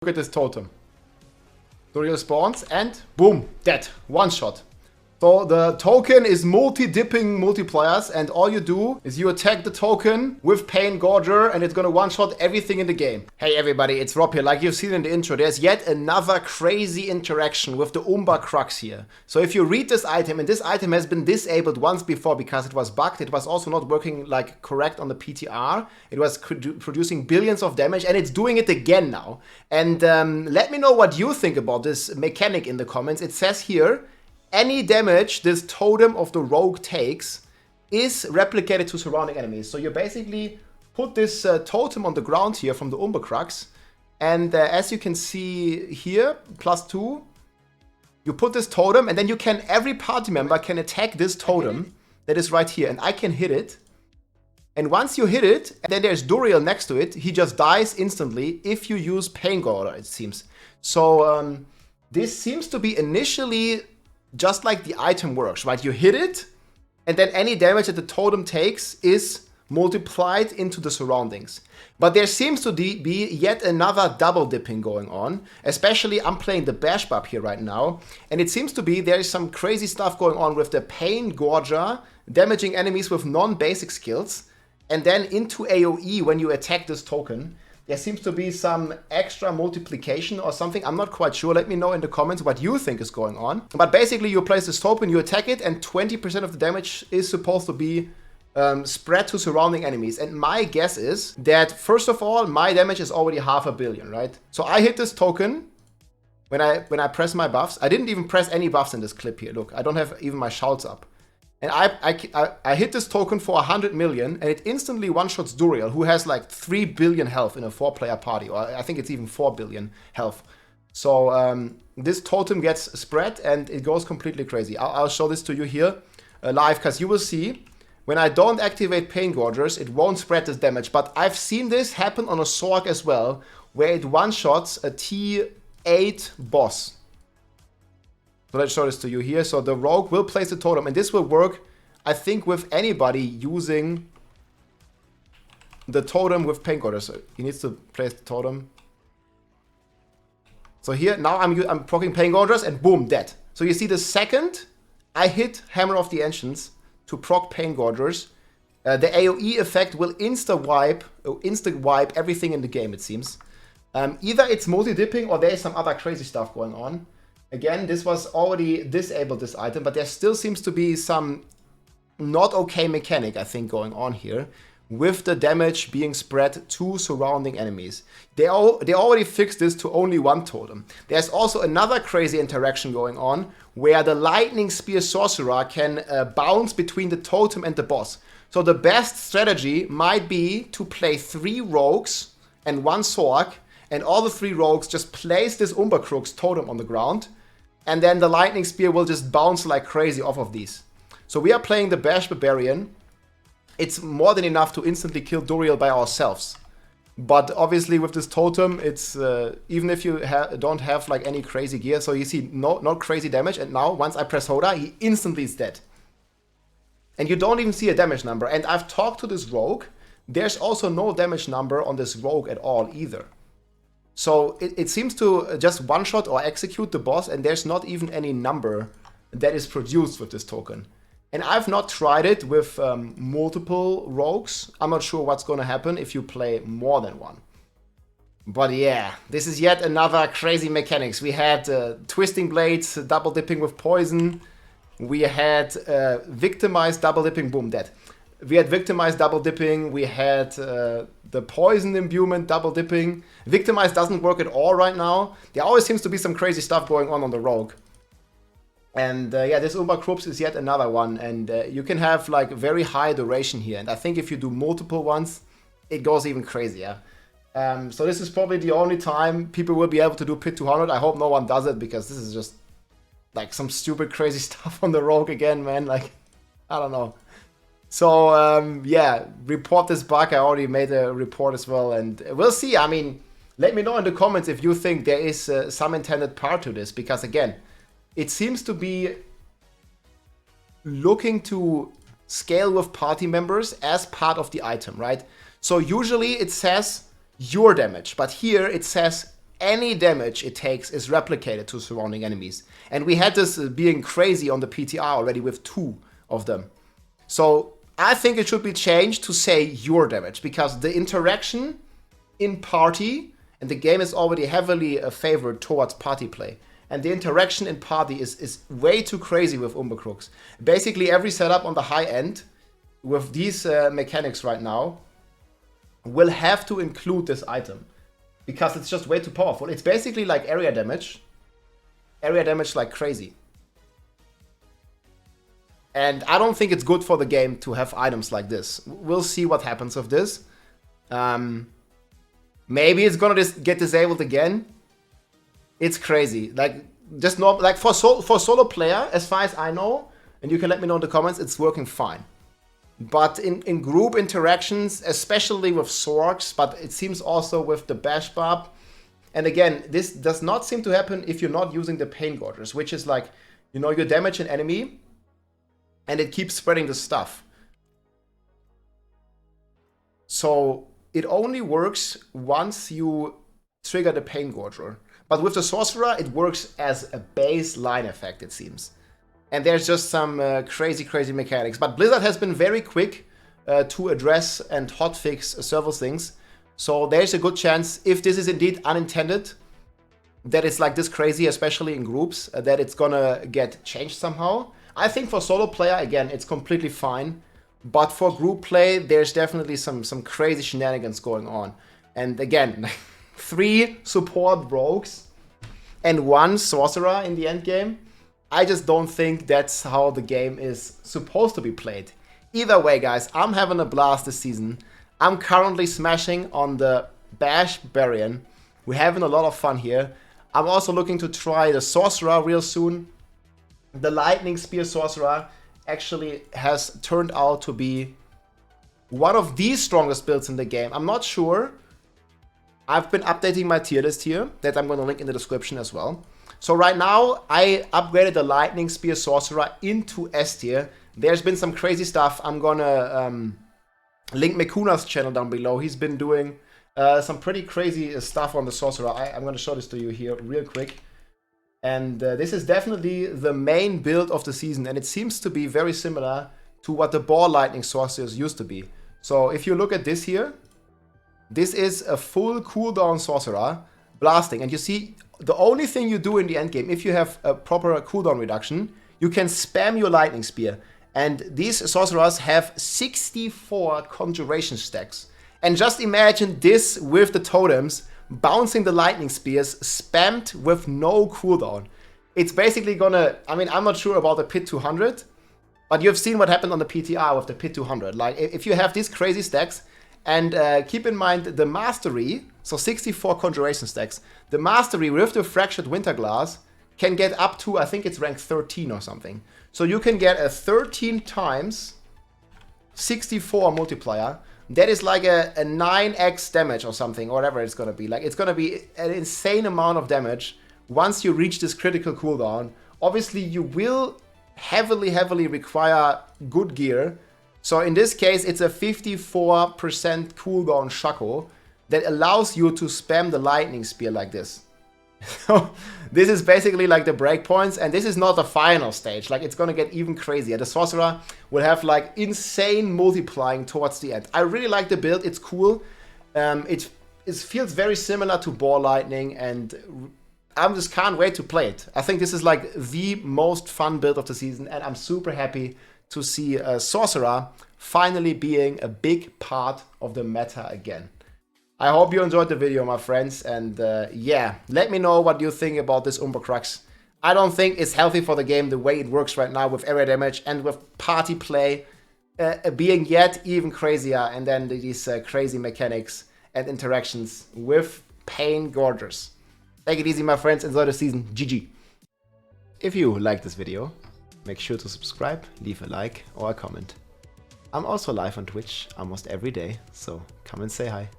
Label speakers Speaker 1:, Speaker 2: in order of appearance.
Speaker 1: at this totem. Duriel spawns and boom, dead. One shot. So the token is multi-dipping multipliers, and all you do is you attack the token with Pain Gorger and it's gonna one-shot everything in the game. Hey everybody, it's Rob here. Like you've seen in the intro, there's yet another crazy interaction with the Umbracrux here. So if you read this item, and this item has been disabled once before because it was bugged, it was also not working like correct on the PTR, it was producing billions of damage, and it's doing it again now. And let me know what you think about this mechanic in the comments. It says here, any damage this totem of the rogue takes is replicated to surrounding enemies. So you basically put this totem on the ground here from the Umbracrux, and as you can see here, +2, you put this totem, and then you can, every party member can attack this totem that is right here, and I can hit it. And once you hit it, and then there's Duriel next to it, he just dies instantly if you use Pain Gorger, it seems. So this seems to be initially just like the item works, right? You hit it, and then any damage that the totem takes is multiplied into the surroundings. But there seems to be yet another double dipping going on. Especially, I'm playing the Bash Bub here right now, and it seems to be there is some crazy stuff going on with the Pain Gorger damaging enemies with non-basic skills, and then into AoE when you attack this token. There seems to be some extra multiplication or something. I'm not quite sure. Let me know in the comments what you think is going on. But basically, you place this token, you attack it, and 20% of the damage is supposed to be spread to surrounding enemies. And my guess is that, first of all, my damage is already 500 million, right? So I hit this token when I press my buffs. I didn't even press any buffs in this clip here. Look, I don't have even my shouts up. And I hit this token for 100 million, and it instantly one-shots Duriel, who has like 3 billion health in a 4-player party, or I think it's even 4 billion health. So this totem gets spread, and it goes completely crazy. I'll show this to you here live, because you will see, when I don't activate Pain Gorgers, it won't spread this damage. But I've seen this happen on a Sorc as well, where it one-shots a T8 boss. So let's show this to you here. So the rogue will place the totem, and this will work, I think, with anybody using the totem with Pain Gorger. So he needs to place the totem. So here, now I'm proccing Pain Gorgers, and boom, dead. So you see, the second I hit Hammer of the Ancients to proc Pain Gorgers, the AoE effect will insta-wipe everything in the game, it seems. Either it's multi-dipping or there's some other crazy stuff going on. Again, this was already disabled, this item, but there still seems to be some not okay mechanic, I think, going on here, with the damage being spread to surrounding enemies. They already fixed this to only one totem. There's also another crazy interaction going on, where the Lightning Spear Sorcerer can bounce between the totem and the boss. So the best strategy might be to play 3 rogues and 1 Sorc, and all the 3 rogues just place this Umbracrux totem on the ground, and then the Lightning Spear will just bounce like crazy off of these. So we are playing the Bash Barbarian. It's more than enough to instantly kill Duriel by ourselves. But obviously with this totem, it's even if you don't have like any crazy gear, so you see not crazy damage, and now once I press Hoda, he instantly is dead. And you don't even see a damage number. And I've talked to this rogue. There's also no damage number on this rogue at all either. So it seems to just one-shot or execute the boss, and there's not even any number that is produced with this token. And I've not tried it with multiple rogues. I'm not sure what's going to happen if you play more than one. But yeah, this is yet another crazy mechanics. We had Twisting Blades, double dipping with poison. We had Victimized double dipping, boom, dead. We had Victimized double dipping, we had the Poison Imbuement double dipping. Victimized doesn't work at all right now. There always seems to be some crazy stuff going on the rogue. And yeah, this Umbracrux is yet another one, and you can have like very high duration here. And I think if you do multiple ones, it goes even crazier. So this is probably the only time people will be able to do Pit 200. I hope no one does it, because this is just like some stupid crazy stuff on the rogue again, man. Like, I don't know. So yeah, report this bug. I already made a report as well, and we'll see. I mean, let me know in the comments if you think there is some intended part to this, because again, it seems to be looking to scale with party members as part of the item, right? So usually it says your damage, but here it says any damage it takes is replicated to surrounding enemies. And we had this being crazy on the PTR already with 2 of them. So I think it should be changed to say your damage, because the interaction in party, and the game is already heavily favored towards party play, and the interaction in party is way too crazy with Umbracrux. Basically every setup on the high end with these mechanics right now will have to include this item, because it's just way too powerful. It's basically like area damage like crazy. And I don't think it's good for the game to have items like this. We'll see what happens with this. Maybe it's gonna get disabled again. It's crazy. Like, just not like for solo player, as far as I know, and you can let me know in the comments, it's working fine. But in group interactions, especially with Sorcs, but it seems also with the Bash Barb. And again, this does not seem to happen if you're not using the Pain Gorgers, which is like, you know, you damage an enemy and it keeps spreading the stuff. So it only works once you trigger the Pain Gorger. But with the Sorcerer, it works as a baseline effect, it seems. And there's just some crazy mechanics. But Blizzard has been very quick to address and hotfix several things. So there's a good chance, if this is indeed unintended, that it's like this crazy, especially in groups, that it's gonna get changed somehow. I think for solo player, again, it's completely fine. But for group play, there's definitely some crazy shenanigans going on. And again, 3 support rogues and 1 sorcerer in the end game. I just don't think that's how the game is supposed to be played. Either way, guys, I'm having a blast this season. I'm currently smashing on the Bash Barian. We're having a lot of fun here. I'm also looking to try the Sorcerer real soon. The Lightning Spear Sorcerer actually has turned out to be one of the strongest builds in the game. I'm not sure. I've been updating my tier list here, that I'm going to link in the description as well. So right now, I upgraded the Lightning Spear Sorcerer into S tier. There's been some crazy stuff. I'm gonna link Mekuna's channel down below. He's been doing some pretty crazy stuff on the Sorcerer. I'm gonna show this to you here real quick. And this is definitely the main build of the season. And it seems to be very similar to what the Ball Lightning Sorcerers used to be. So if you look at this here, this is a full cooldown Sorcerer blasting. And you see, the only thing you do in the end game, if you have a proper cooldown reduction, you can spam your Lightning Spear. And these sorcerers have 64 conjuration stacks. And just imagine this with the totems, bouncing the Lightning Spears, spammed with no cooldown. It's basically gonna, I mean, I'm not sure about the Pit 200, but you've seen what happened on the PTR with the Pit 200. Like, if you have these crazy stacks, and keep in mind the Mastery, so 64 conjuration stacks, the Mastery with the Fractured Winterglass can get up to, I think it's rank 13 or something. So you can get a 13 times 64 multiplier. That is like a 9x damage or something, or whatever it's gonna be. Like, it's gonna be an insane amount of damage once you reach this critical cooldown. Obviously, you will heavily require good gear. So in this case, it's a 54% cooldown Shaco that allows you to spam the Lightning Spear like this. So this is basically like the breakpoints, and this is not the final stage. Like, it's gonna get even crazier. The Sorcerer will have like insane multiplying towards the end. I really like the build. It's cool. It feels very similar to Ball Lightning, and I just can't wait to play it. I think this is like the most fun build of the season, and I'm super happy to see Sorcerer finally being a big part of the meta again. I hope you enjoyed the video, my friends, and yeah, let me know what you think about this Umbracrux. I don't think it's healthy for the game the way it works right now with area damage and with party play being yet even crazier, and then these crazy mechanics and interactions with Pain Gorgers. Take it easy, my friends. Enjoy the season. GG. If you like this video, make sure to subscribe, leave a like or a comment. I'm also live on Twitch almost every day, so come and say hi.